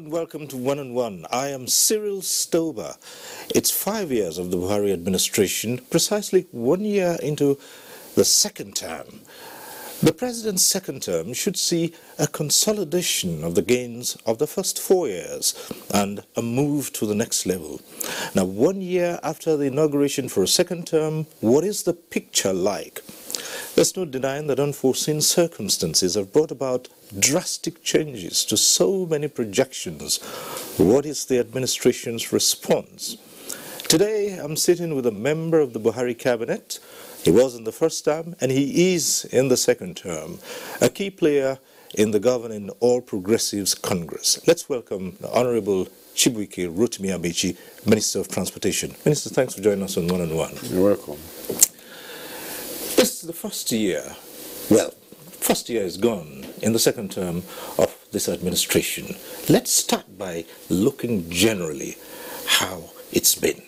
Welcome to One on One. I am Cyril Stober. It's 5 years of the Buhari administration, precisely 1 year into the second term. The president's second term should see a consolidation of the gains of the first 4 years and a move to the next level. Now, 1 year after the inauguration for a second term, what is the picture like? There's no denying that unforeseen circumstances have brought about drastic changes to so many projections. What is the administration's response? Today, I'm sitting with a member of the Buhari cabinet. He was in the first term and he is in the second term, a key player in the governing All Progressives Congress. Let's welcome the Honorable Chibuike Rotimi Amaechi, Minister of Transportation. Minister, thanks for joining us on One on One. You're welcome. This is the first year, well, first year is gone in the second term of this administration. Let's start by looking generally how it's been.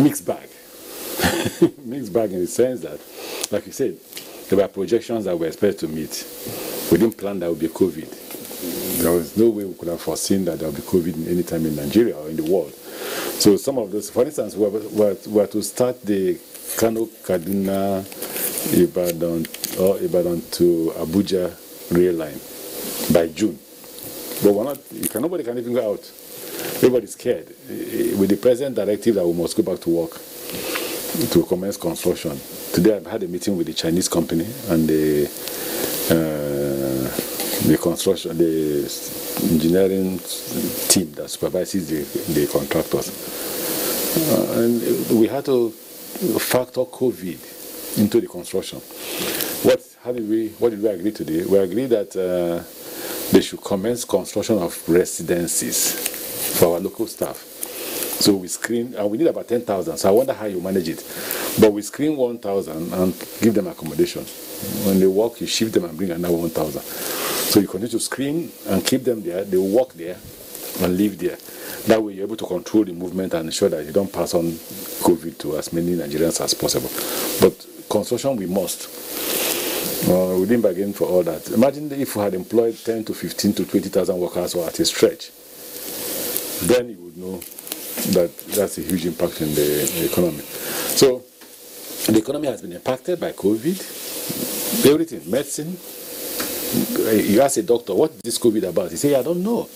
Mixed bag. Mixed bag in the sense that, like you said, there were projections that were expected to meet. We didn't plan that would be COVID. There was no way we could have foreseen that there would be COVID any time in Nigeria or in the world. So some of those, for instance, we were to start the Kano, Kaduna, Ibadan to Abuja rail line by June. But nobody can even go out. Everybody's scared. With the present directive that we must go back to work to commence construction. Today I've had a meeting with the Chinese company and the engineering team that supervises the contractors. And we had to factor COVID into the construction. What did we agree today? We agreed that they should commence construction of residencies for our local staff. So we screen, and we need about 10,000. So I wonder how you manage it. But we screen 1,000 and give them accommodation. When they work, you shift them and bring another 1,000. So you continue to screen and keep them there. They work there and live there. That way you're able to control the movement and ensure that you don't pass on COVID to as many Nigerians as possible. But construction, we must. We didn't bargain for all that. Imagine if we had employed 10 to 15 to 20,000 workers or at a stretch. Then you would know that that's a huge impact in the economy. So the economy has been impacted by COVID. Everything, medicine. You ask a doctor, what is this COVID about? He said, I don't know.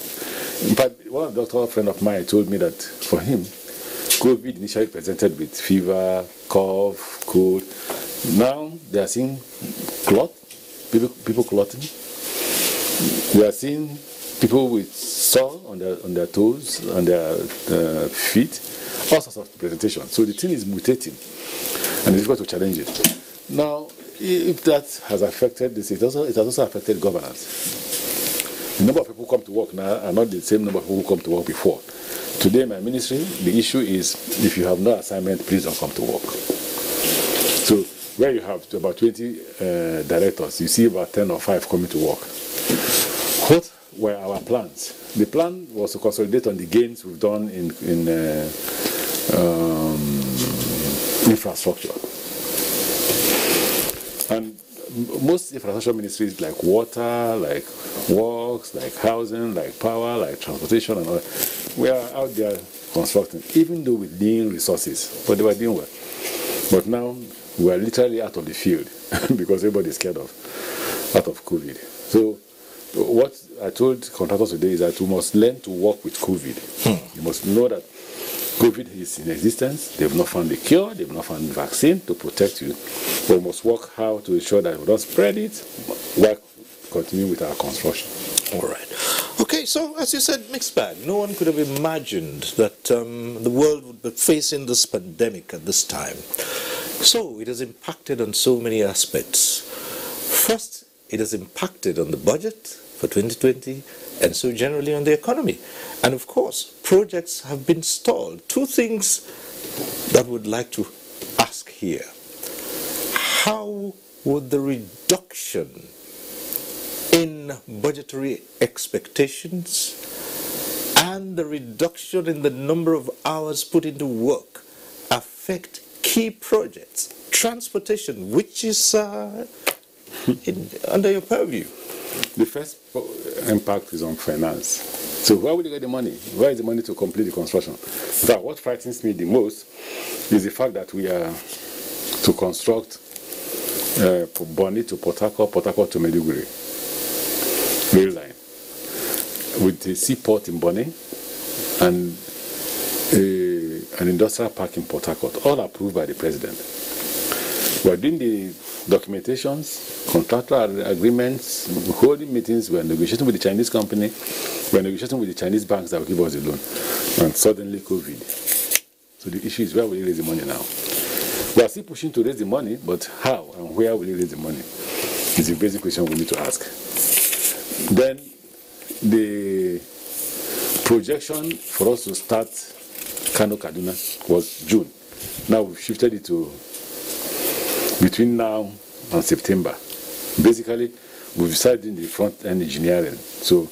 In fact, one of the doctor friend of mine told me that for him, COVID initially presented with fever, cough, cold. Now they are seeing clot, people clotting. We are seeing people with sore on their toes, on their feet, all sorts of presentations. So the thing is mutating, and it's difficult to challenge it. Now, if that has affected this, it has also affected governance. The number of people who come to work now are not the same number of people who come to work before. Today, in my ministry, the issue is if you have no assignment, please don't come to work. So where you have about 20 directors, you see about 10 or 5 coming to work. What were our plans? The plan was to consolidate on the gains we've done in infrastructure. And most infrastructure ministries like water, like works, like housing, like power, like transportation and all that, we are out there constructing, even though with lean resources, but they were doing well. But now we are literally out of the field because everybody is scared of COVID. So what I told contractors today is that we must learn to work with COVID. You must know that COVID is in existence. They've not found a cure. They've not found a vaccine to protect you. But we must work how to ensure that we don't spread it, work continue with our construction. All right. Okay, so as you said, mixed bag. No one could have imagined that the world would be facing this pandemic at this time. So it has impacted on so many aspects. First, it has impacted on the budget for 2020 and so generally on the economy. And of course, projects have been stalled. Two things that would like to ask here. How would the reduction in budgetary expectations and the reduction in the number of hours put into work affect key projects? Transportation, which is under your purview. The first impact is on finance. So where will you get the money? Where is the money to complete the construction? In fact, what frightens me the most is the fact that we are to construct Bonny to Port Harcourt to Maiduguri rail line with the seaport in Bonny and an industrial park in Port Harcourt, all approved by the president. We are doing the documentations, contractual agreements, holding meetings, we are negotiating with the Chinese company, we are negotiating with the Chinese banks that will give us the loan, and suddenly COVID. So the issue is, where will you raise the money now? We are still pushing to raise the money, but how and where will you raise the money is the basic question we need to ask. Then the projection for us to start Kano Kaduna was June. Now we've shifted it to between now and September. Basically, we've started in the front-end engineering. So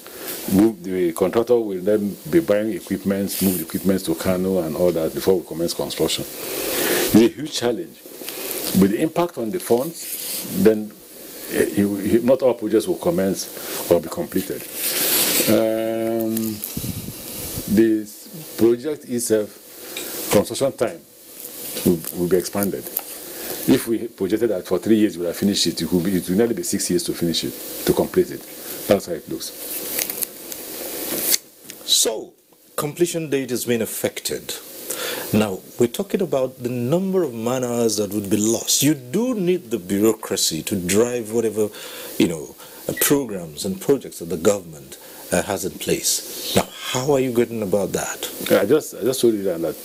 the contractor will then be buying equipment, move the equipment to Kano and all that before we commence construction. It's a huge challenge. With the impact on the funds, then not all projects will commence or be completed. The project itself, construction time will be expanded. If we projected that for 3 years we will have finished it, it will nearly be 6 years to finish it, to complete it. That's how it looks. So, completion date has been affected. Now, we're talking about the number of man-hours that would be lost. You do need the bureaucracy to drive whatever, programs and projects that the government has in place. Now, how are you getting about that? I just told you that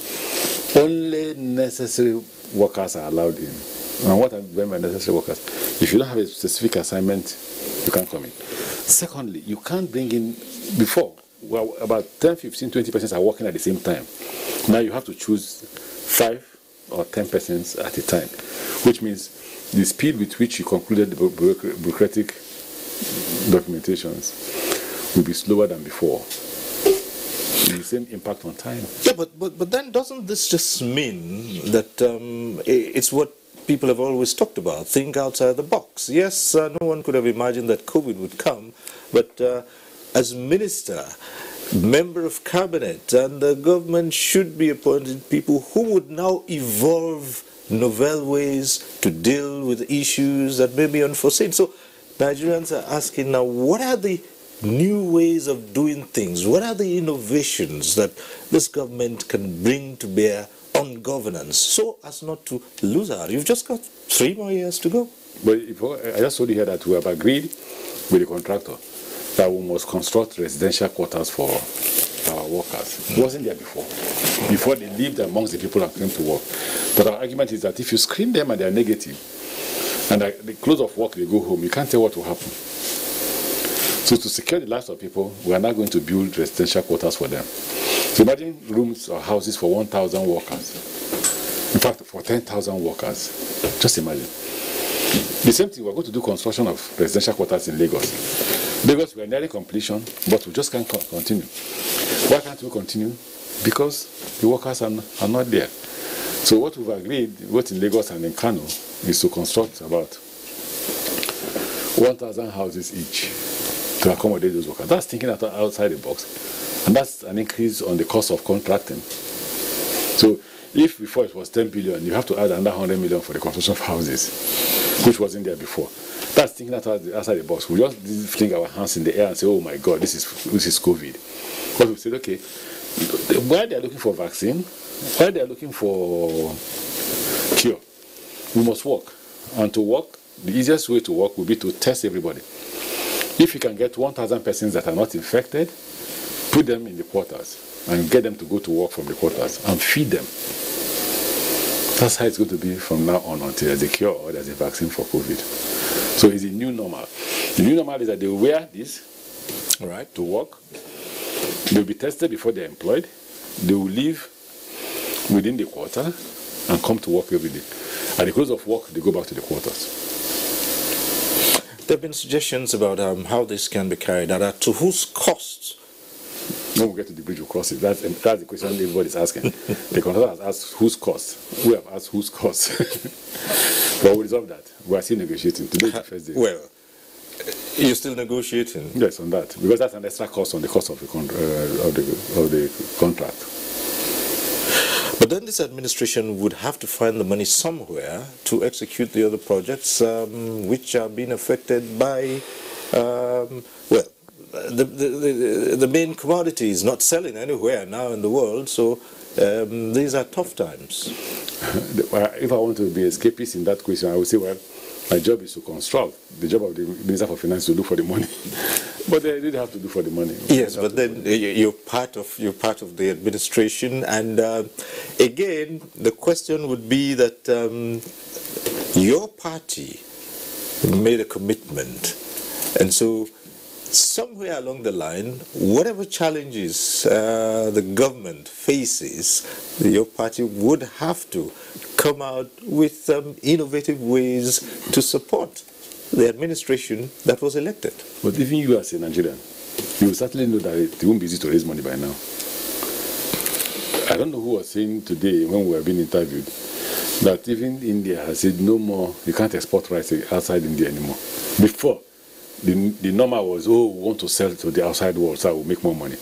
only necessary workers are allowed in. And what I mean by necessary workers, if you don't have a specific assignment, you can't come in. Secondly, you can't bring in, before, well, about 10, 15, 20 persons are working at the same time. Now you have to choose 5 or 10 persons at a time, which means the speed with which you concluded the bureaucratic documentations will be slower than before. The same impact on time. Yeah, but then doesn't this just mean that it's what people have always talked about, think outside the box? Yes, no one could have imagined that COVID would come, but as minister, member of cabinet, and the government should be appointing people who would now evolve novel ways to deal with issues that may be unforeseen. So Nigerians are asking now, what are the new ways of doing things? What are the innovations that this government can bring to bear on governance so as not to lose out? You've just got 3 more years to go. But I just told you here that we have agreed with the contractor that we must construct residential quarters for our workers. It wasn't there before. Before they lived amongst the people and came to work. But our argument is that if you screen them and they are negative, and at the close of work they go home, you can't tell what will happen. So to secure the lives of people, we are now going to build residential quarters for them. So imagine rooms or houses for 1,000 workers. In fact, for 10,000 workers. Just imagine. The same thing, we're going to do construction of residential quarters in Lagos. Lagos, we are nearing completion, but we just can't continue. Why can't we continue? Because the workers are not there. So what we've agreed, both in Lagos and in Kano, is to construct about 1,000 houses each to accommodate those workers. That's thinking outside the box. And that's an increase on the cost of contracting. So if before it was 10 billion, you have to add another 100 million for the construction of houses, which wasn't there before. That's thinking outside the box. We just didn't fling our hands in the air and say, oh my God, this is COVID. But we said, okay, while they are looking for vaccine, while they are looking for cure, we must work. And to work, the easiest way to work will be to test everybody. If you can get 1,000 persons that are not infected, put them in the quarters and get them to go to work from the quarters and feed them. That's how it's going to be from now on until there's a cure or there's a vaccine for COVID. So it's a new normal. The new normal is that they wear this to work. They'll be tested before they're employed. They will leave within the quarter and come to work every day. At the close of work, they go back to the quarters. There have been suggestions about how this can be carried out. To whose cost? When we get to the bridge, we'll cross it. That's the question everybody's asking. The contractor has asked whose cost. We have asked whose cost. But we'll resolve that. We are still negotiating. Today is the first day. Well, you're still negotiating? Yes, on that. Because that's an extra cost on the cost of the contract. But then this administration would have to find the money somewhere to execute the other projects which are being affected by, the main commodity is not selling anywhere now in the world, so these are tough times. If I want to be escapist in that question, I would say, well, my job is to construct. The job of the Minister for Finance is to do for the money. But they did have to do for the money. Yes, but then you're part of the administration, and again, the question would be that your party made a commitment, and so somewhere along the line, whatever challenges the government faces, your party would have to come out with innovative ways to support the administration that was elected. But even you as a Nigerian, you will certainly know that it won't be easy to raise money by now. I don't know who was saying today when we were being interviewed that even India has said no more, you can't export rice outside India anymore. Before, the normal was, oh, we want to sell to the outside world so we'll make more money.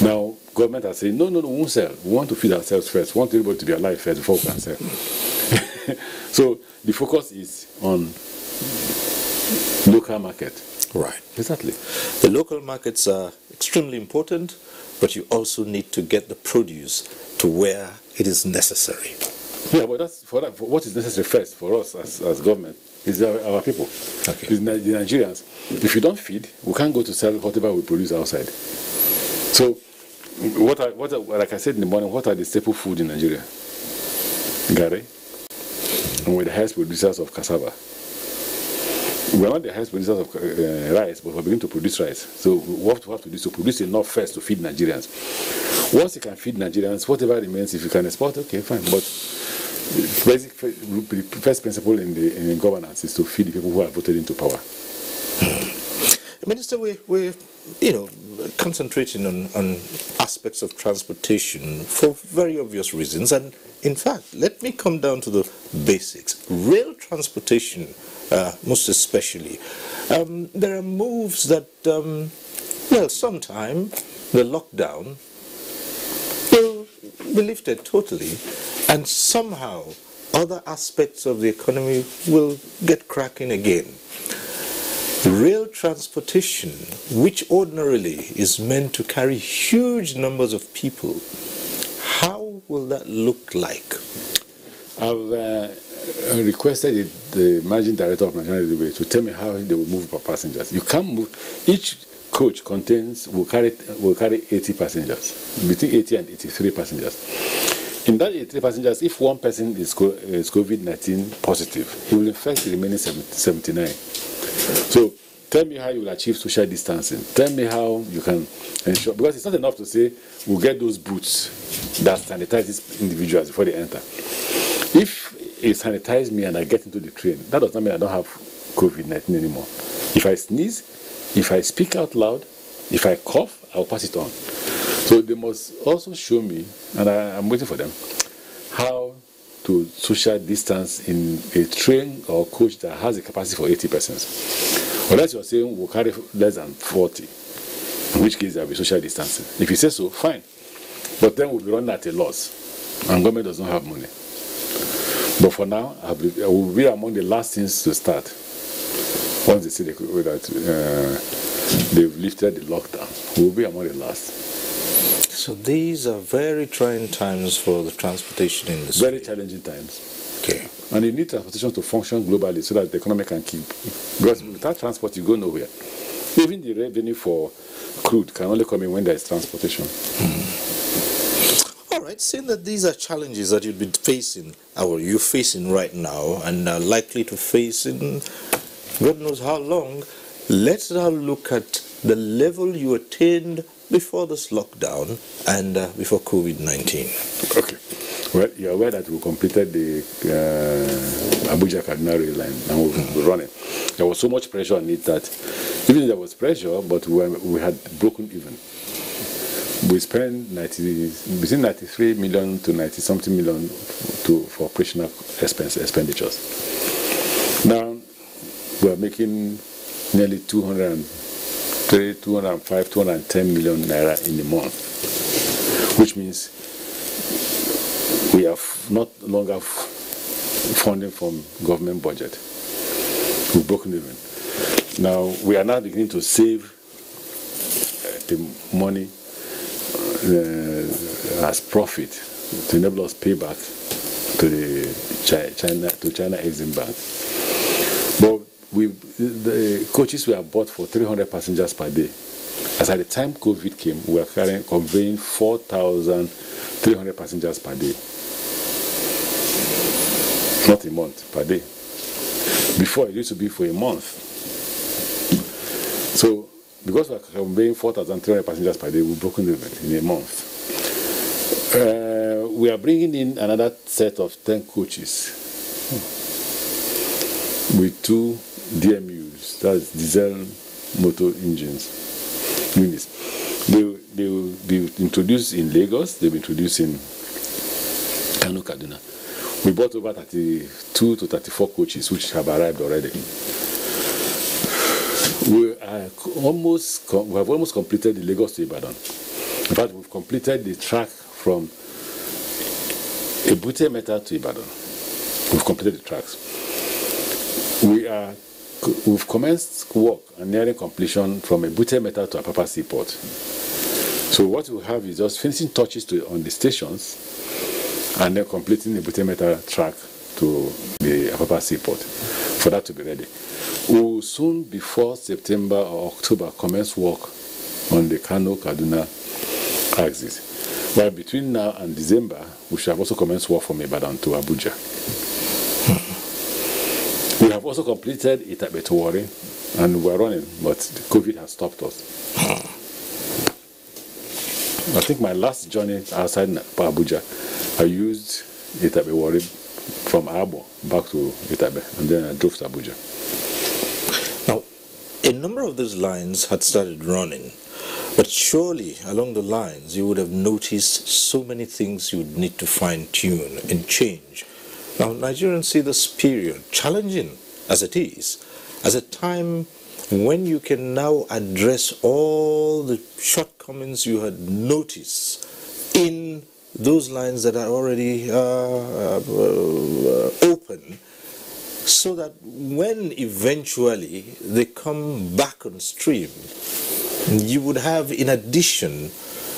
Now, government are saying, no, we won't sell. We want to feed ourselves first. We want everybody to be alive first before we can sell. So the focus is on local market. Right. Exactly. The local markets are extremely important, but you also need to get the produce to where it is necessary. Yeah, but that's for what is necessary first for us as government is our people. Okay. It's the Nigerians. If you don't feed, we can't go to sell whatever we produce outside. So, like I said in the morning, what are the staple food in Nigeria? Gari. And we're the highest producers of cassava. We're not the highest producers of rice, but we're beginning to produce rice. So what we have to do is to produce enough first to feed Nigerians. Once you can feed Nigerians, whatever remains, if you can export, okay, fine. But the first principle in governance is to feed the people who are voted into power. Minister, we're concentrating on aspects of transportation for very obvious reasons, and in fact, let me come down to the basics. Rail transportation, most especially. There are moves that, sometime the lockdown will be lifted totally, and somehow other aspects of the economy will get cracking again. Rail transportation, which ordinarily is meant to carry huge numbers of people, how will that look like? I've requested the managing director of Nigerian Railway to tell me how they will move passengers. You can't move. Each coach will carry 80 passengers, between 80 and 83 passengers. In that 83 passengers, if one person is COVID-19 positive, he will infect the remaining 79. So tell me how you will achieve social distancing. Tell me how you can ensure, because it's not enough to say we'll get those boots that sanitize these individuals before they enter. If it sanitizes me and I get into the train, that does not mean I don't have COVID-19 anymore. If I sneeze, if I speak out loud, if I cough, I'll pass it on. So they must also show me, and I'm waiting for them, how to social distance in a train or coach that has a capacity for 80 persons. Unless you're saying we'll carry less than 40, in which case there'll be social distancing. If you say so, fine. But then we'll be running at a loss, and government does not have money. But for now, I will be among the last things to start. Once they say that they've lifted the lockdown, we will be among the last. So these are very trying times for the transportation industry. Very challenging times. Okay. And you need transportation to function globally so that the economy can keep. Because without transport, you go nowhere. Even the revenue for crude can only come in when there is transportation. All right, seeing that these are challenges that you've been facing, or you're facing right now, and are likely to face in God knows how long, let's now look at the level you attained before this lockdown and before COVID-19. Okay. Well, you're aware that we completed the Abuja Kaduna rail line and we're running. There was so much pressure on it that even though there was pressure, but we had broken even. We spent between 93 million to 90 something million for operational expenditures. Now we are making nearly 203, 205, 210 million naira in a month, which means we have not longer funding from government budget. We've broken even. Now we are now beginning to save the money as profit to enable us pay back to the China Exim Bank. But the coaches were bought for 300 passengers per day. As at the time COVID came, we were conveying 4,300 passengers per day. Not a month, per day. Before, it used to be for a month. So, because we are conveying 4,300 passengers per day, we've broken even in a month. We are bringing in another set of 10 coaches with 2 DMUs, that's diesel motor engines, units. They will be introduced in Lagos, they'll be introduced in Kano, Kaduna. We bought over 32 to 34 coaches which have arrived already. We have almost completed the Lagos to Ibadan. In fact, we've completed the track from Ebute Meta to Ibadan. We've completed the tracks. We've commenced work and nearing completion from Ebute Meta to Apapa Seaport. So what we have is just finishing touches on the stations and then completing the Ebute Meta track to the Apapa Seaport for that to be ready. We will soon, before September or October, commence work on the Kano Kaduna axis. While between now and December, we should have also commenced work from Ibadan to Abuja. We have also completed Itabe to Warri, and we're running, but COVID has stopped us. I think my last journey outside Abuja, I used Itabe Warri from Abo back to Itabe, and then I drove to Abuja. Now, a number of those lines had started running, but surely along the lines you would have noticed so many things you would need to fine-tune and change. Now, Nigerians see this period, challenging as it is, as a time when you can now address all the shortcomings you had noticed in those lines that are already open, so that when eventually they come back on stream, you would have, in addition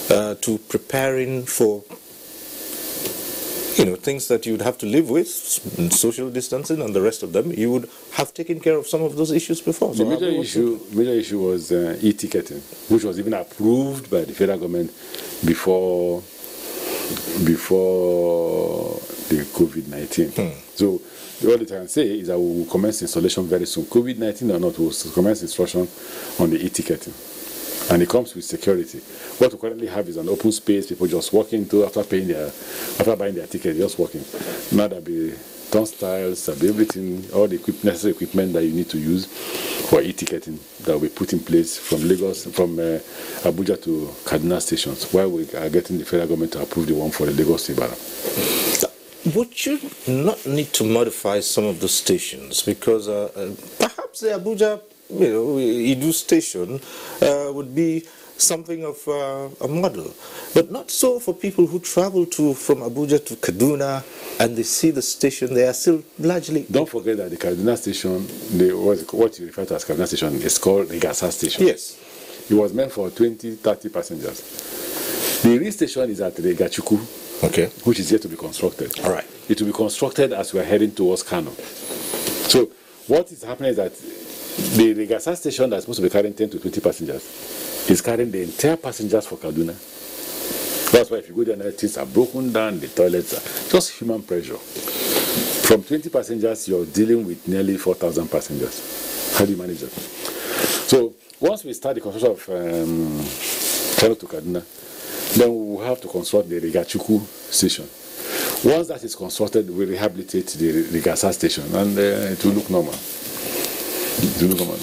to preparing for things that you would have to live with, social distancing and the rest of them, you would have taken care of some of those issues before. The major issue was e-ticketing, which was even approved by the federal government before the COVID-19. So all I can say is that we will commence installation very soon. COVID-19 or not, we will commence installation on the e-ticketing. And it comes with security. What we currently have is an open space, people just walk into after buying their ticket, just walking. Now there'll be turnstiles, there'll be everything, all the necessary equipment that you need to use for e-ticketing that will be put in place from Lagos, from Abuja to Kaduna stations, while we are getting the federal government to approve the one for the Lagos to Ibadan. Would you not need to modify some of the stations? Because perhaps the Abuja Idu station would be something of a model, but not so for people who travel from Abuja to Kaduna and they see the station. They are still largely. Don't forget that the Kaduna station, what you refer to as Kaduna station, is called the Gasa station. Yes, it was meant for 20-30 passengers. The real station is at the Gachuku, okay, which is yet to be constructed. All right, it will be constructed as we are heading towards Kano. So what is happening is that The Rigasa station that's supposed to be carrying 10 to 20 passengers is carrying the entire passengers for Kaduna. That's why if you go there, things are broken down, the toilets are just human pressure. From 20 passengers, you're dealing with nearly 4,000 passengers. How do you manage that? So once we start the construction of Kano to Kaduna, then we will have to construct the Rigachuku station. Once that is constructed, we rehabilitate the Rigasa station, and it will look normal. It will look normal.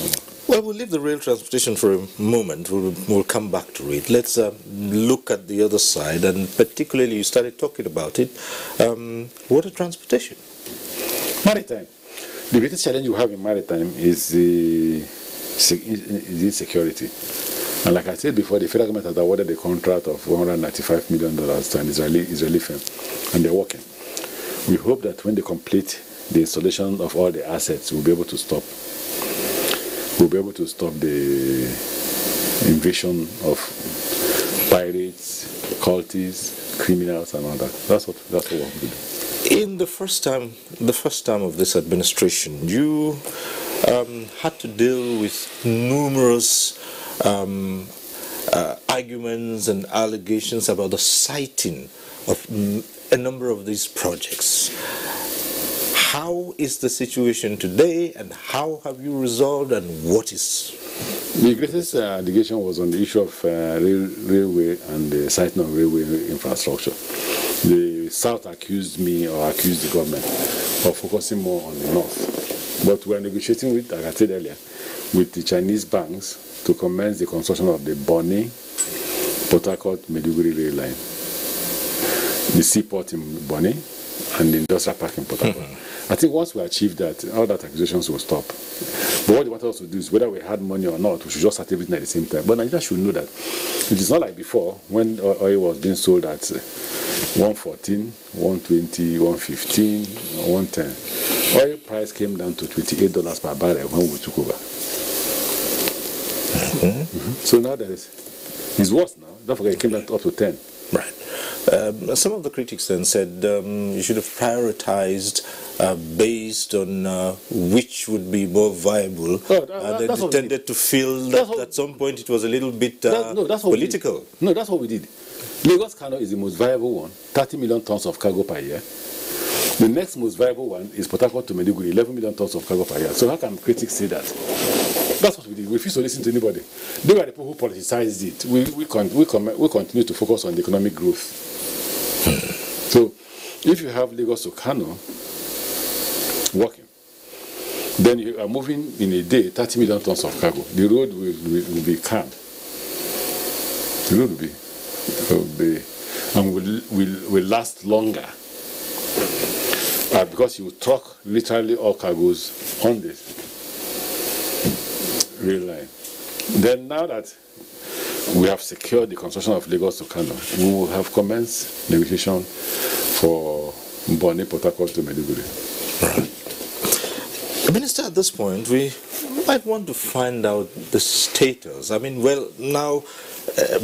Well, we'll leave the rail transportation for a moment. We'll come back to it. Let's look at the other side, and particularly you started talking about it, water transportation. Maritime. The biggest challenge you have in maritime is the security. And like I said before, the federal government has awarded a contract of $195 million to an Israeli firm, and they're working. We hope that when they complete the installation of all the assets, we'll be able to stop. We'll be able to stop the invasion of pirates, cultists, criminals, and all that. That's what we're going to do. In the first time of this administration, you had to deal with numerous arguments and allegations about the siting of a number of these projects. How is the situation today, and how have you resolved, and what is? The greatest allegation was on the issue of railway and the siting of railway infrastructure. The South accused me, or accused the government, of focusing more on the North. But we are negotiating with, like I said earlier, with the Chinese banks to commence the construction of the Bonny, Port Harcourt, Maiduguri rail line, the seaport in Bonny, and the industrial park in Port Harcourt. I think once we achieve that, all that accusations will stop. But what they want us to do is, whether we had money or not, we should just start everything at the same time. But Nigeria should know that it is not like before, when oil was being sold at 114, 120, 115, 110. Oil price came down to $28 per barrel when we took over. So now it's worse now. Don't forget, it came down up to 10. Right. Some of the critics then said you should have prioritized based on which would be more viable. They tended to feel that at some point it was a little bit political. No, that's what we did. Lagos Kano is the most viable one, 30 million tons of cargo per year. The next most viable one is Port Harcourt to Maiduguri, 11 million tons of cargo per year. So how can critics say that? That's what we did. We refused to listen to anybody. They were the people who politicized it. We continue to focus on the economic growth. So if you have Lagos to Kano working, then you are moving in a day 30 million tons of cargo. The road will be calm. The road will be and will last longer. Because you truck literally all cargoes on this rail line. Then now that we have secured the construction of Lagos to Kano, we will have commenced negotiation for Bonny, Port Harcourt to Maiduguri. Right. Minister, at this point, we might want to find out the status. I mean, well, now,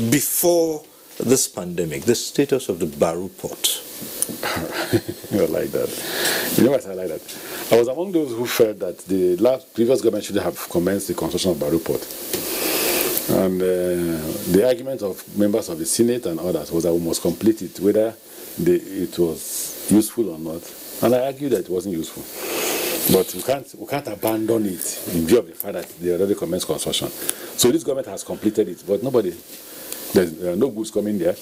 before this pandemic, the status of the Baru port. You like that. You know what I like that? I was among those who felt that the previous government should have commenced the construction of Baru port. And the argument of members of the Senate and others was that we must complete it, whether it was useful or not. And I argued that it wasn't useful. But we can't abandon it in view of the fact that they already commenced construction. So this government has completed it, but there are no goods coming there.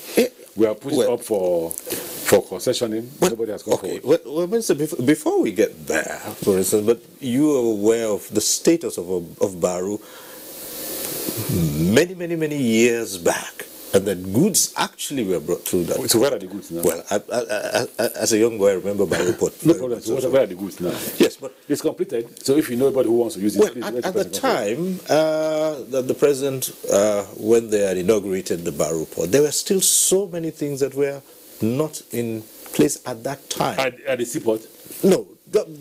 We are putting up for concessioning. Nobody has come forward. Well, Minister, before we get there, for instance, but you are aware of the status of Baru many years back, and that goods actually were brought through that. So where are the goods now? Well, as a young boy, I remember Baru port. No problem. So where are the goods now? Yes, but it's completed. So if you know anybody who wants to use it, well, please, at the time that the president, when they had inaugurated the Baru port, there were still so many things that were not in place at that time. At the seaport? No,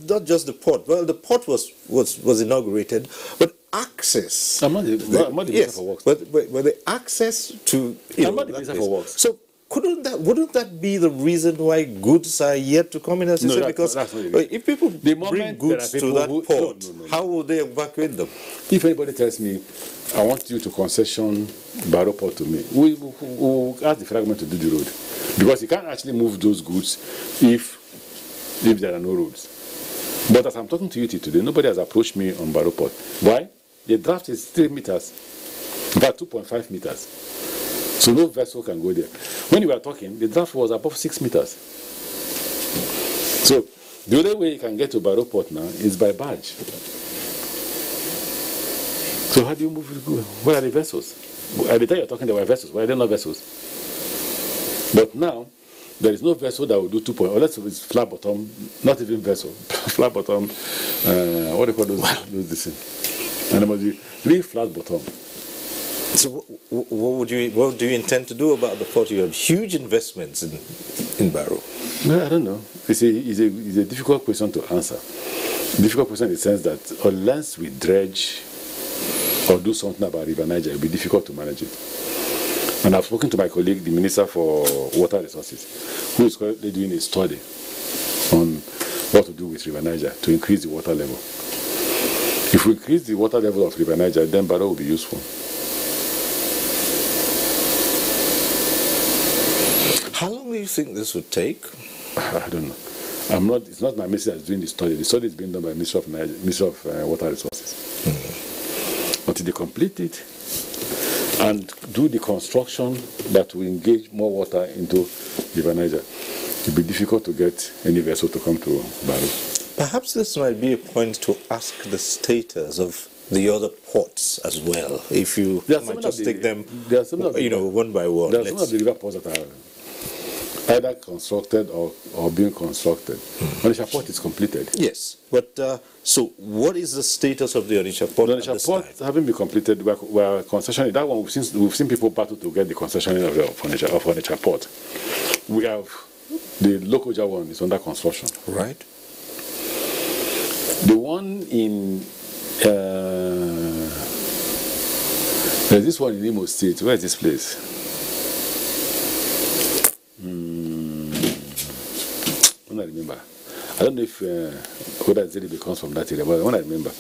not just the port. Well, the port was inaugurated, but access. I'm not the Minister for Works. But the access to... I'm not the Minister for Works. So wouldn't that be the reason why goods are yet to come in? As you said, because that's not it. if people bring goods to that port, how will they evacuate them? If anybody tells me, I want you to concession Barrow Port to me, we'll ask the federal government to do the road. Because you can't actually move those goods if there are no roads. But as I'm talking to you today, nobody has approached me on Barrow Port. Why? The draft is 3 meters, about 2.5 meters. So no vessel can go there. When you were talking, the draft was above 6 meters. So the only way you can get to Barrow Port now is by barge. So how do you move it? Where are the vessels? At the time you're talking, there were vessels. Why are there not vessels? But now, there is no vessel that will do 2 point, unless it's flat bottom, not even vessel, flat bottom, what do you call those this thing? And there must be 3 flat bottom. So what do you intend to do about the port? You have huge investments in Barrow. No, I don't know. It's a difficult question to answer. Difficult question in the sense that unless we dredge or do something about River Niger, it will be difficult to manage it. And I've spoken to my colleague, the Minister for Water Resources, who is currently doing a study on what to do with River Niger to increase the water level. If we increase the water level of River Niger, then Barrow will be useful. How long do you think this would take? I don't know. It's not my minister that's doing the study. The study is being done by Minister of Water Resources. Until they complete it and do the construction that will engage more water into River Niger, it will be difficult to get any vessel to come to Barrow. Perhaps this might be a point to ask the status of the other ports as well. If you might just take them, one by one. There are some of the river ports that are either constructed or being constructed. Onitsha Port is completed. Yes, but so what is the status of the Onitsha Port? The Onitsha Port having been completed, we are concessioning. That one, we've seen people battle to get the concessioning of Onitsha Port. We have the Lokoja one is under construction. Right. The one in there's this one in Imo State. Where is this place? I remember. I don't know if whether Zeribe comes from that area, but when I remember,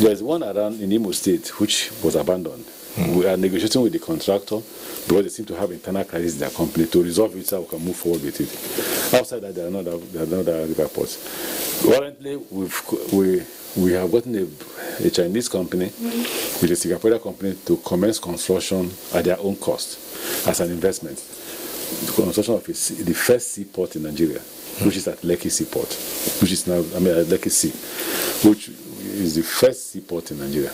there's one around in Imo State which was abandoned. We are negotiating with the contractor because they seem to have internal crisis in their company to resolve it so we can move forward with it. Outside that, there are no other river ports. Currently, we have gotten a Chinese company, with a Singaporean company, to commence construction at their own cost as an investment. The construction of the first seaport in Nigeria, which is at Lekki Seaport, which is now, at Lekki Sea, which is the first seaport in Nigeria.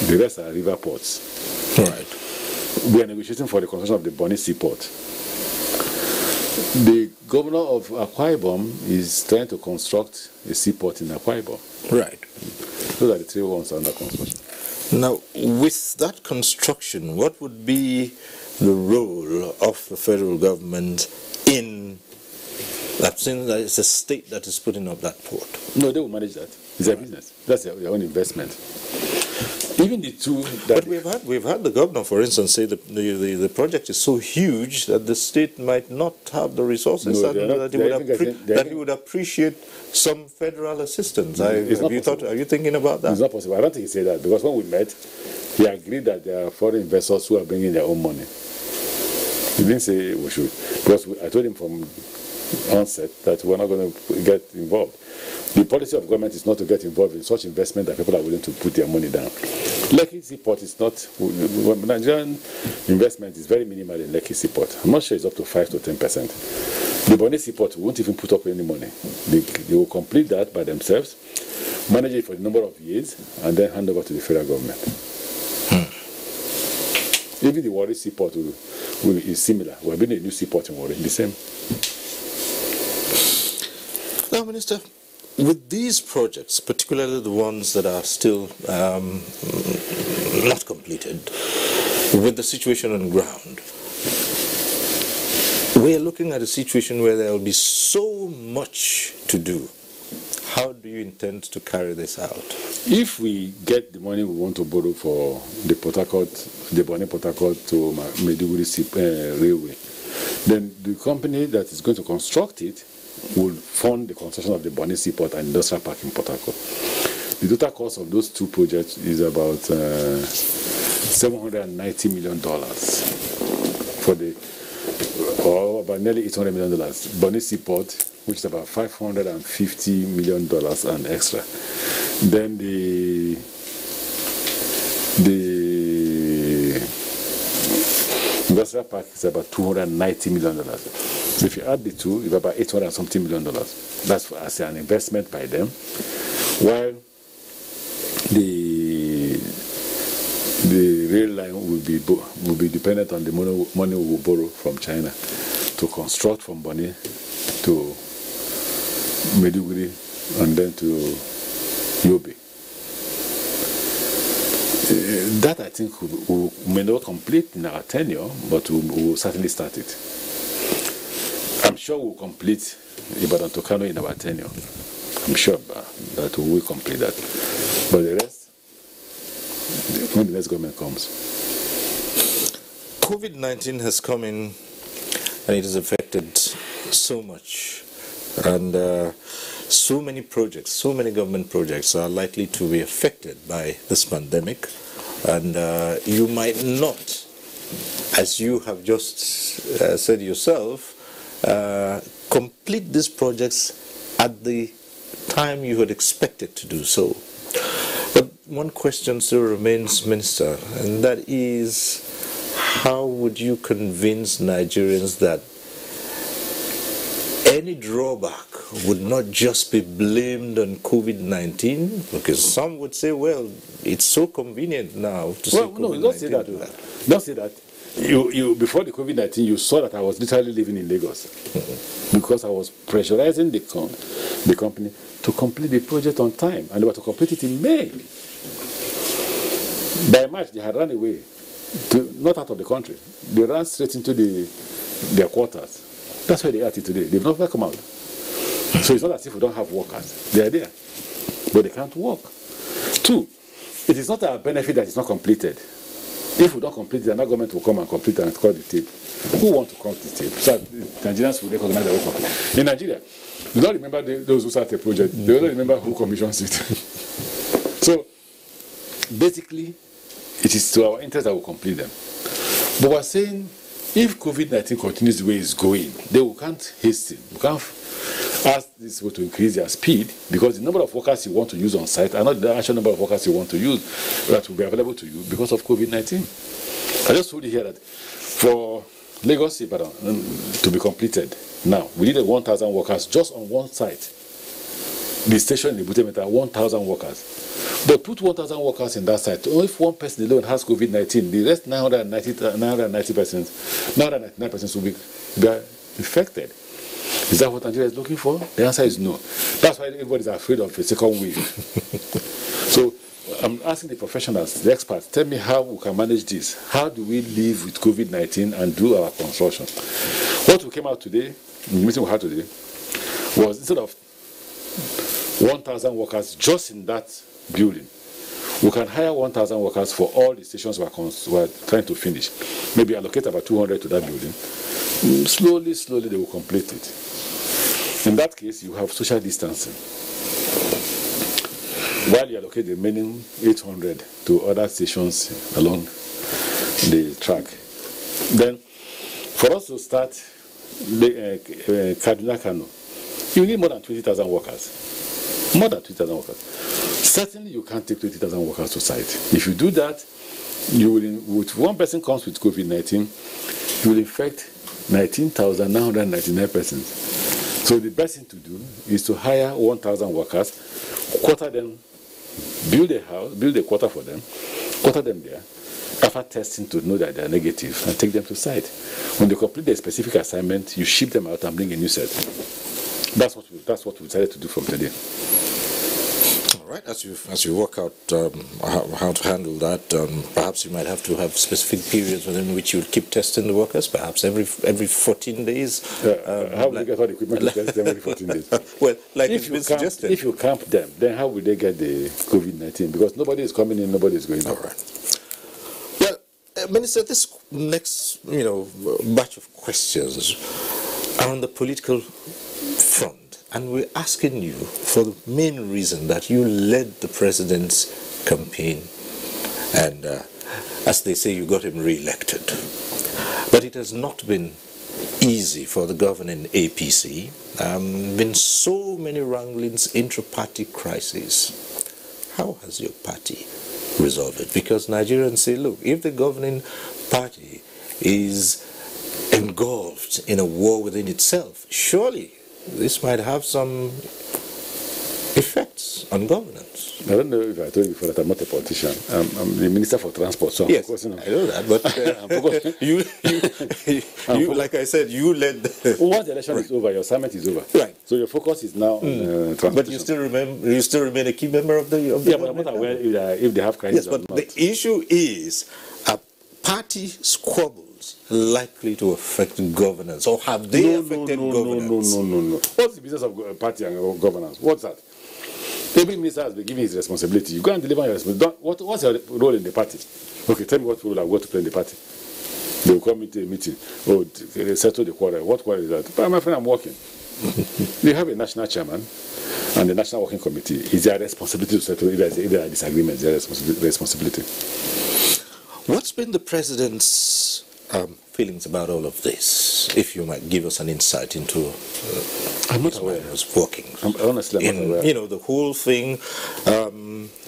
The rest are river ports. Right. We are negotiating for the construction of the Bonny Seaport. The governor of Akwa Ibom is trying to construct a seaport in Akwa Ibom. Right. Those are the 3 ones under construction. Now, with that construction, what would be the role of the federal government in that, since it's a state that is putting up that port? No, they will manage that. It's their business. That's their own investment. Even the two that... But we've had the governor, for instance, say that the project is so huge that the state might not have the resources that he would appreciate some federal assistance. Are you thinking about that? It's not possible. I don't think he said that, because when we met, he agreed that there are foreign investors who are bringing their own money. He didn't say we should, because I told him from onset that we're not going to get involved. The policy of government is not to get involved in such investment that people are willing to put their money down. Lekki Seaport is not, Nigerian investment is very minimal in Lekki Seaport. I'm not sure it's up to 5 to 10%. The Bonny Seaport won't even put up any money. They will complete that by themselves, manage it for a number of years, and then hand over to the federal government. Even the Warri Seaport is similar. We're building a new seaport in Warri, the same. Now, Minister, with these projects, particularly the ones that are still not completed, with the situation on ground, we are looking at a situation where there will be so much to do. How do you intend to carry this out? if we get the money we want to borrow for the Bonny Port Harcourt to Maiduguri railway, then the company that is going to construct it will fund the construction of the Bonny Seaport and Industrial Park in Port Harcourt. The total cost of those two projects is about $790 million or about nearly $800 million. Bonny Seaport, which is about $550 million and extra. Then the Industrial Park is about $290 million. So if you add the two, it's about $800 something million. That's as an investment by them. While the rail line will be dependent on the money we will borrow from China to construct from Bonny to Maiduguri and then to Yobe. That I think we may not complete in our tenure, but we will certainly start it. I'm sure we'll complete Ibadan to Kano in our tenure. I'm sure that we will complete that. But the rest, when the next government comes. COVID-19 has come in and it has affected so much. And so many projects, so many government projects are likely to be affected by this pandemic. And you might not, as you have just said yourself, complete these projects at the time you had expected to do so. But one question still remains, Minister, and that is, how would you convince Nigerians that any drawback would not just be blamed on COVID-19? Because some would say, well, it's so convenient now to say COVID-19. No, don't say that. Don't say that. You before the COVID-19, you saw that I was literally living in Lagos because I was pressurizing the company to complete the project on time, and they were to complete it in May. By March, they had run away, not out of the country. They ran straight into their quarters. That's where they are today. They've not come out. So it's not as if we don't have workers. They are there, but they can't work. Two, it is not our benefit that it's not completed. If we don't complete it, another government will come and complete and cut the tape. Who want to cut the tape? So Nigerians will recognize that we complete. In Nigeria, you don't remember those who started the project. They don't remember who commissions it. So basically, it is to our interest that we complete them. But we're saying, if COVID-19 continues the way it's going, then we can't hasten. We can't ask these people to increase their speed, because the number of workers you want to use on site are not the actual number of workers you want to use that will be available to you because of COVID-19. I just told you here that for Lagos Ibadan to be completed now, we needed 1,000 workers just on one site. The station in Ibutemeta, 1,000 workers. But put 1,000 workers in that site. Only if one person alone has COVID-19, the rest 999 persons will be infected. Is that what Nigeria is looking for? The answer is no. That's why everybody is afraid of a second wave. So I'm asking the professionals, the experts, tell me how we can manage this. How do we live with COVID-19 and do our construction? What we came out today, in the meeting we had today, was instead of 1,000 workers just in that building, we can hire 1,000 workers for all the stations we're trying to finish. Maybe allocate about 200 to that building. Slowly, they will complete it. In that case, you have social distancing. While you allocate the remaining 800 to other stations along the track. Then, for us to start Kaduna Kano, you need more than 20,000 workers. More than 20,000 workers. Certainly, you can't take 20,000 workers to site. If you do that, you will, if one person comes with COVID-19, you will infect 19,999 persons. So the best thing to do is to hire 1,000 workers, quarter them, build a house, build a quarter for them, quarter them there, after testing to know that they are negative, and take them to site. When they complete their specific assignment, you ship them out and bring a new set. That's what we decided to do from today. All right, as you work out how to handle that, perhaps you might have to have specific periods within which you would keep testing the workers, perhaps every 14 days. How will they get all the equipment to test them every 14 days? Well, like if you camp them, then how will they get the COVID-19? Because nobody is coming in, nobody is going out. All right. Well, Minister, this next batch of questions are on the political front. And we're asking you for the main reason that you led the president's campaign and, as they say, you got him re-elected. But it has not been easy for the governing APC. Been so many wranglings, intra-party crises. How has your party resolved it? Because Nigerians say, look, if the governing party is engulfed in a war within itself, surely this might have some effects on governance. I don't know if I told you before that I'm not a politician. I'm the Minister for Transport, so yes, I know that, but you, like I said, you led the... Once the election is over, your assignment is over. Right. So your focus is now on transportation. But you still remain a key member of the yeah, but I'm not aware if they have crisis. Yes, but the issue is, are party squabbles likely to affect governance, or have they affected governance? No. What's the business of party and governance? What's that? Every minister has been given his responsibility. You go and deliver your responsibility. What's your role in the party? Okay, tell me what role I've got to play in the party. They will come into a meeting. Oh, settle the quarrel. What quarrel is that? But my friend, I'm working. They have a national chairman and the national working committee. It's their responsibility to settle if there are disagreements. Their responsibility. What's been the president's feelings about all of this? If you might give us an insight into I'm not aware. His workings. Honestly, I'm not aware. The whole thing,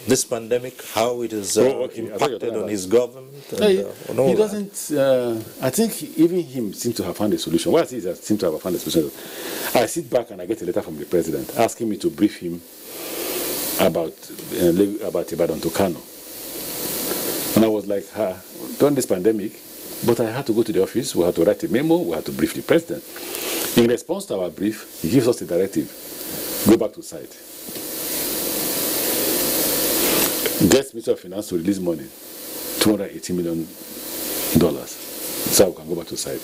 this pandemic, how it has impacted on his government. And, he doesn't. I think even him seems to have found a solution. What I see is that seems to have found a solution. I sit back and I get a letter from the president asking me to brief him about Ibadan to Kano. And I was like, during this pandemic, but I had to go to the office, we had to write a memo, we had to brief the president. In response to our brief, he gives us a directive, go back to site. Gets Minister of Finance to release money, $280 million, so we can go back to site.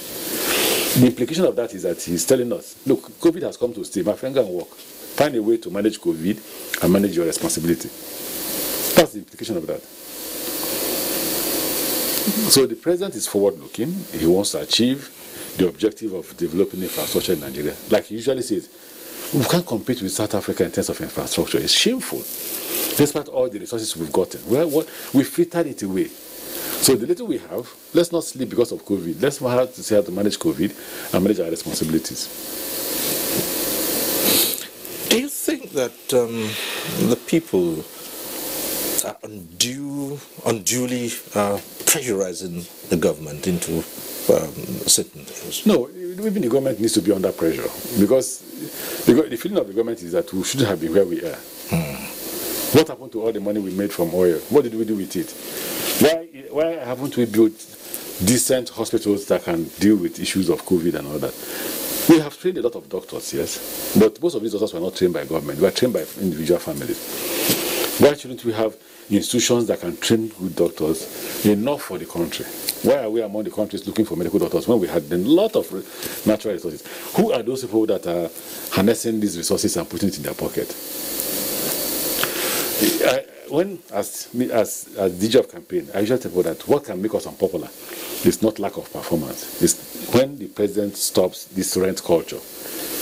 The implication of that is that he's telling us, look, COVID has come to stay, my friend, go and work. Find a way to manage COVID and manage your responsibility. That's the implication of that. So the president is forward-looking. He wants to achieve the objective of developing infrastructure in Nigeria. Like he usually says, we can't compete with South Africa in terms of infrastructure. It's shameful. Despite all the resources we've gotten, we filtered it away. So the little we have, let's not sleep because of COVID. Let's learn how to see how to manage COVID and manage our responsibilities. Do you think that the people are unduly pressurizing the government into certain things? No, even the government needs to be under pressure because the feeling of the government is that we shouldn't have been where we are. What happened to all the money we made from oil? What did we do with it? Why haven't we built decent hospitals that can deal with issues of COVID and all that? We have trained a lot of doctors, yes, but most of these doctors were not trained by government. They were trained by individual families. Why shouldn't we have institutions that can train good doctors enough for the country? Why are we among the countries looking for medical doctors when we had a lot of natural resources? Who are those people that are harnessing these resources and putting it in their pocket? As DG of campaign, I usually tell people that what can make us unpopular is not lack of performance. It's when the president stops this rent culture,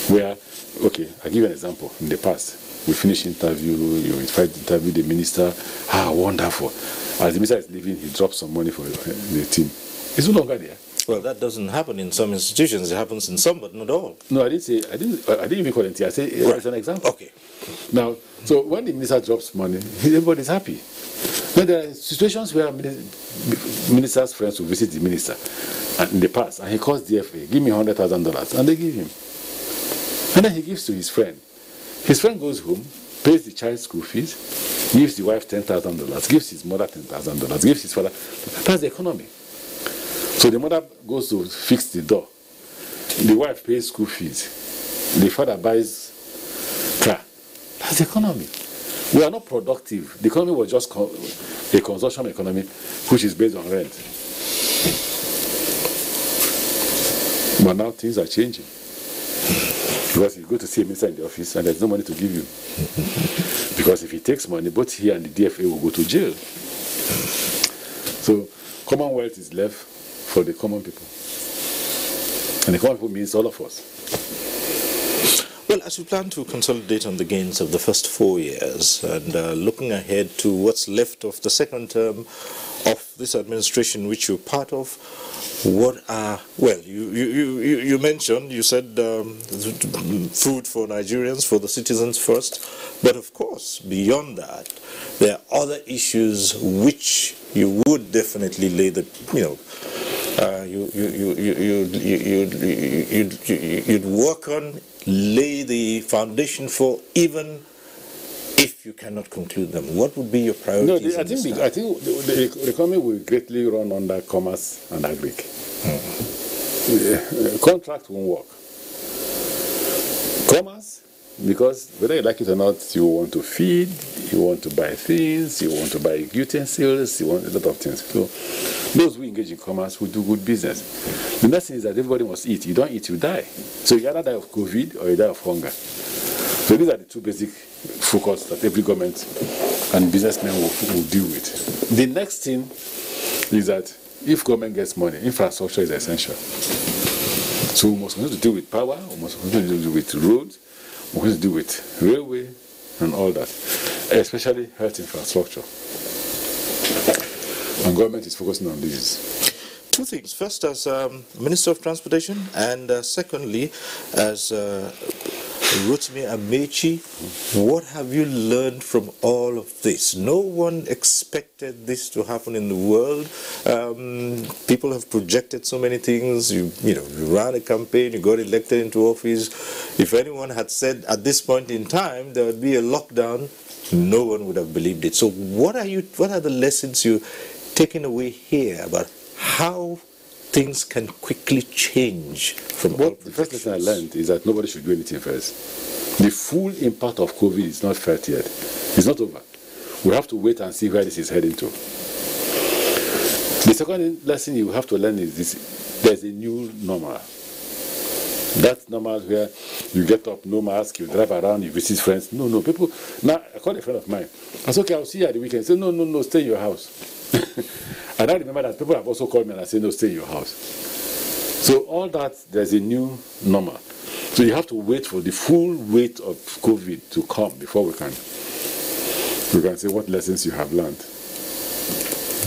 where, okay, I'll give you an example. In the past, we finish interview, you invite to interview the minister, wonderful. As the minister is leaving, he drops some money for the team. It's no longer there. Well, that doesn't happen in some institutions. It happens in some, but not all. No, I didn't even call it. I say it's an example. Okay. Now, so when the minister drops money, everybody's happy. But there are situations where minister's friends will visit the minister in the past, and he calls DFA, give me $100,000, and they give him. And then he gives to his friend. His friend goes home, pays the child's school fees, gives the wife $10,000, gives his mother $10,000, gives his father. That's the economy. So the mother goes to fix the door. The wife pays school fees. The father buys car. That's the economy. We are not productive. The economy was just a consumption economy, which is based on rent. But now things are changing. Because you go to see a minister in the office and there's no money to give you. Because if he takes money, both he and the DFA will go to jail. So Commonwealth is left for the common people. And the common people means all of us. Well, as you plan to consolidate on the gains of the first 4 years and looking ahead to what's left of the second term of this administration, which you're part of, what are, well, you mentioned, you said food for Nigerians, for the citizens first, but of course, beyond that, there are other issues which you would definitely lay the, you'd work on, lay the foundation for, even if you cannot conclude them. What would be your priorities? No, I think the economy will greatly run under commerce and agric. Contract won't work. Commerce, because whether you like it or not, you want to feed, you want to buy things, you want to buy utensils, you want a lot of things. So those who engage in commerce will do good business. The next thing is that everybody must eat. You don't eat, you die. So you either die of COVID or you die of hunger. So these are the two basic focus that every government and businessmen will deal with. The next thing is that if government gets money, infrastructure is essential. So we must continue to deal with power, we must continue to deal with roads, we must deal with railway and all that, especially health infrastructure. And government is focusing on these. Two things. First, as Minister of Transportation, and secondly, as Rotimi Amaechi, what have you learned from all of this? No one expected this to happen in the world. People have projected so many things. You ran a campaign, you got elected into office. If anyone had said at this point in time there would be a lockdown, no one would have believed it. So what are the lessons you're taking away here about how things can quickly change from all the first lesson I learned is that nobody should do anything first. The full impact of COVID is not felt yet. It's not over. We have to wait and see where this is heading to. The second lesson you have to learn is this: there's a new normal. That's normal where you get up, no mask, you drive around, you visit friends. No, people. Now, I called a friend of mine. I said, okay, I'll see you at the weekend. He said, no, stay in your house. And I remember that people have also called me and I said, no, stay in your house. So all that, there's a new normal. So you have to wait for the full weight of COVID to come before we can say what lessons you have learned.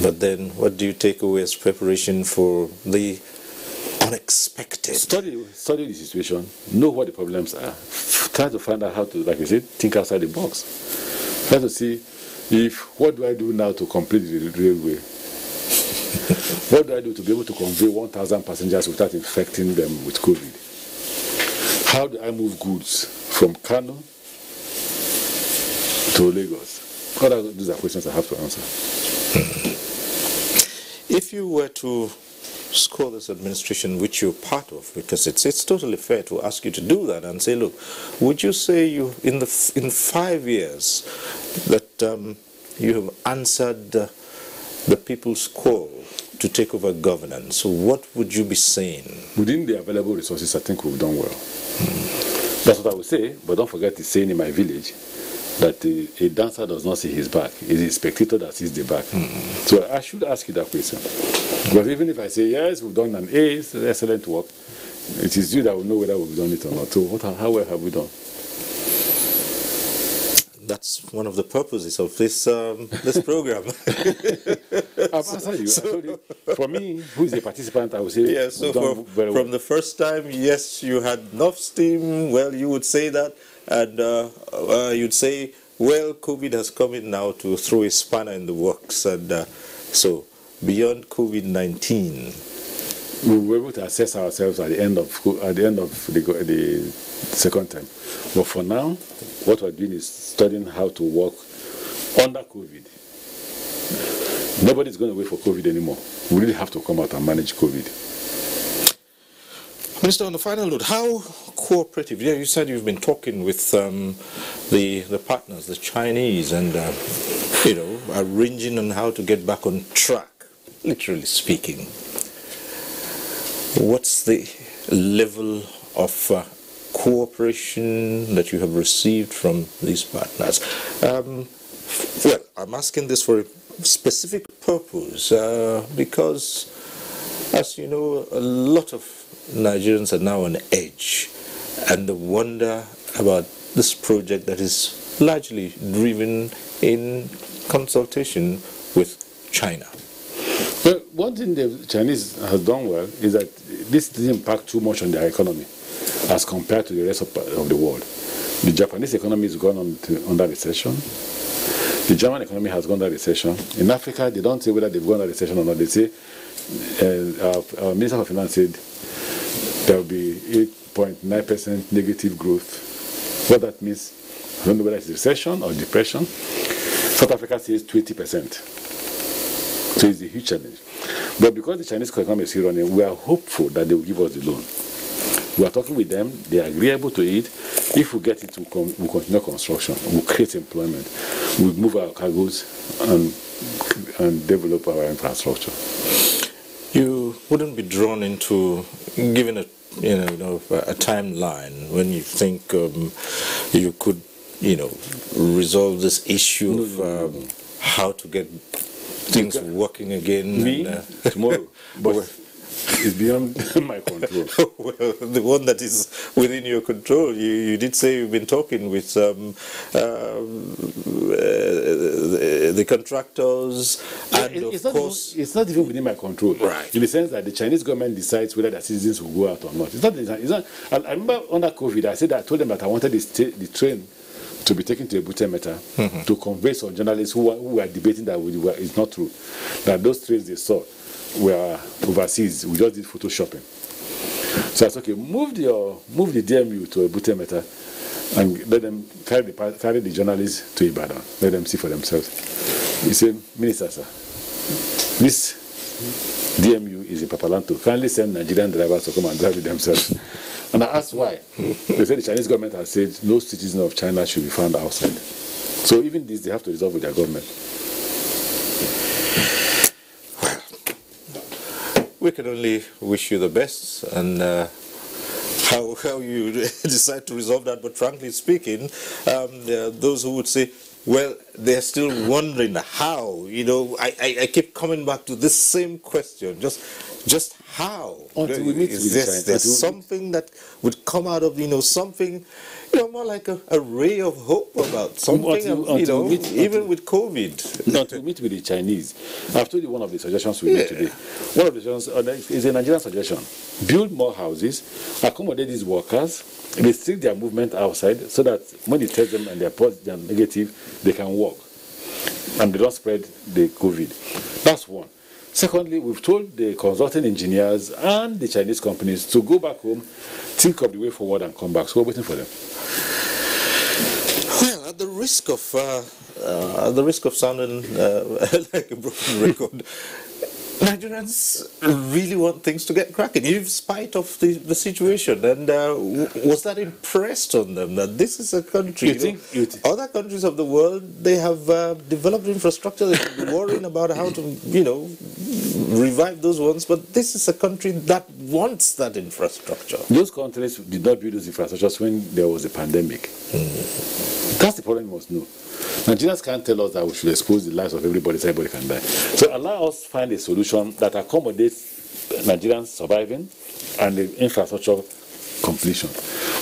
But then, what do you take away as preparation for the unexpected? Study the situation, know what the problems are, try to find out how to, like you said, think outside the box. Try to see what do I do now to complete the railway? What do I do to be able to convey 1,000 passengers without infecting them with COVID? How do I move goods from Kano to Lagos? Those are questions I have to answer. If you were to score this administration, which you're part of, because it's totally fair to ask you to do that and say, look, would you say you in 5 years that you have answered the people's call to take over governance? What would you be saying? Within the available resources, I think we've done well. That's what I would say, but don't forget the saying in my village that a dancer does not see his back. It's a spectator that sees the back. So I should ask you that question. Because even if I say, yes, we've done an A, it's excellent work, it is you that will know whether we've done it or not. So how well have we done? That's one of the purposes of this program. I've answered you. I told you. For me, who is a participant, I would say, yes, so from the first time, yes, you had enough steam, well, you would say that, and you'd say, well, COVID has come in now to throw a spanner in the works, and so beyond COVID-19, we were able to assess ourselves at the end of the second time. But for now, what we're doing is studying how to work under COVID. Nobody's going to wait for COVID anymore. We really have to come out and manage COVID. Minister, on the final note, how cooperative. Yeah, you said you've been talking with the partners, the Chinese, and arranging on how to get back on track, literally speaking. What's the level of cooperation that you have received from these partners? Well, I'm asking this for a specific purpose because, as you know, a lot of Nigerians are now on edge, and they wonder about this project that is largely driven in consultation with China. Well, one thing the Chinese has done well is that this didn't impact too much on their economy as compared to the rest of the world. The Japanese economy has gone under recession. The German economy has gone under recession. In Africa, they don't say whether they've gone under recession or not. They say, our Minister of Finance said there will be 8.9% negative growth. What that means, I don't know whether it's recession or depression. South Africa says 20%. So it's a huge challenge. But because the Chinese economy is still running, we are hopeful that they will give us the loan. We are talking with them, they are agreeable to it. If we get it, we'll continue construction, we'll create employment, we'll move our cargoes and develop our infrastructure. You wouldn't be drawn into giving a timeline when you think you could, resolve this issue of how to get things working again. Me, tomorrow. But it's beyond my control. Well, the one that is within your control, you did say you've been talking with the contractors, and of course... It's not even within my control. Right. In the sense that the Chinese government decides whether their citizens will go out or not. It's not. I remember under COVID, I told them that I wanted the train to be taken to Abuja Meta to convey some journalists who were debating that it's not true. That those trains they saw were overseas. We just did photoshopping. So I said, okay, move the DMU to Abuja Meta and let them carry the journalists to Ibadan. Let them see for themselves. He said, Minister, sir, this DMU is in Papalanto. Kindly send Nigerian drivers to come and drive it themselves. And I asked why. They said the Chinese government has said no citizen of China should be found outside. So even this, they have to resolve with their government. We can only wish you the best, and how you decide to resolve that. But frankly speaking, there are those who would say, well, they're still wondering how. I keep coming back to this same question. Just how? Until we meet with there's something that would come out of, something, more like a ray of hope about something, even with COVID. Not to meet with the Chinese. I've told you one of the suggestions we made today. One of the suggestions is a Nigerian suggestion. Build more houses, accommodate these workers, restrict their movement outside so that when you test them and they're negative, they can walk and they don't spread the COVID. That's one. Secondly, we've told the consulting engineers and the Chinese companies to go back home, think of the way forward and come back. So we're waiting for them. Well, at the risk of sounding like a broken record, Nigerians really want things to get cracking, in spite of the situation. And was that impressed on them, that this is a country? Other countries of the world, they have developed infrastructure. They should be worrying about how to, revive those ones. But this is a country that wants that infrastructure. Those countries did not build those infrastructures when there was a pandemic. That's the problem you must know. Nigerians can't tell us that we should expose the lives of everybody so everybody can die. So allow us to find a solution that accommodates Nigerians surviving and the infrastructure completion.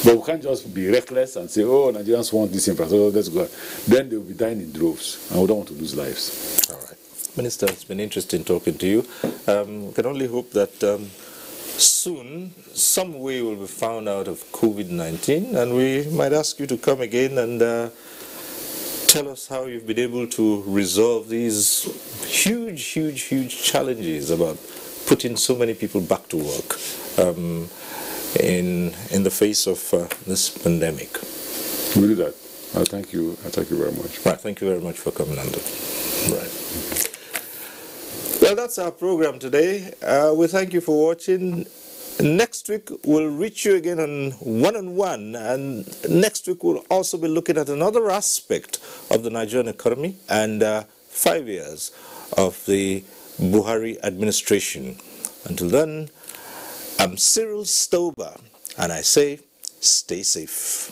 But we can't just be reckless and say, oh, Nigerians want this infrastructure, let's go. Then they will be dying in droves, and we don't want to lose lives. All right. Minister, it's been interesting talking to you. We can only hope that soon some way will be found out of COVID-19, and we might ask you to come again and tell us how you've been able to resolve these huge challenges about putting so many people back to work in the face of this pandemic. We'll do that. Thank you. Thank you very much. Right. Thank you very much for coming, Nando. Right. Well, that's our program today. We thank you for watching. Next week, we'll reach you again on One, and next week we'll also be looking at another aspect of the Nigerian economy and 5 years of the Buhari administration. Until then, I'm Cyril Stober, and I say, stay safe.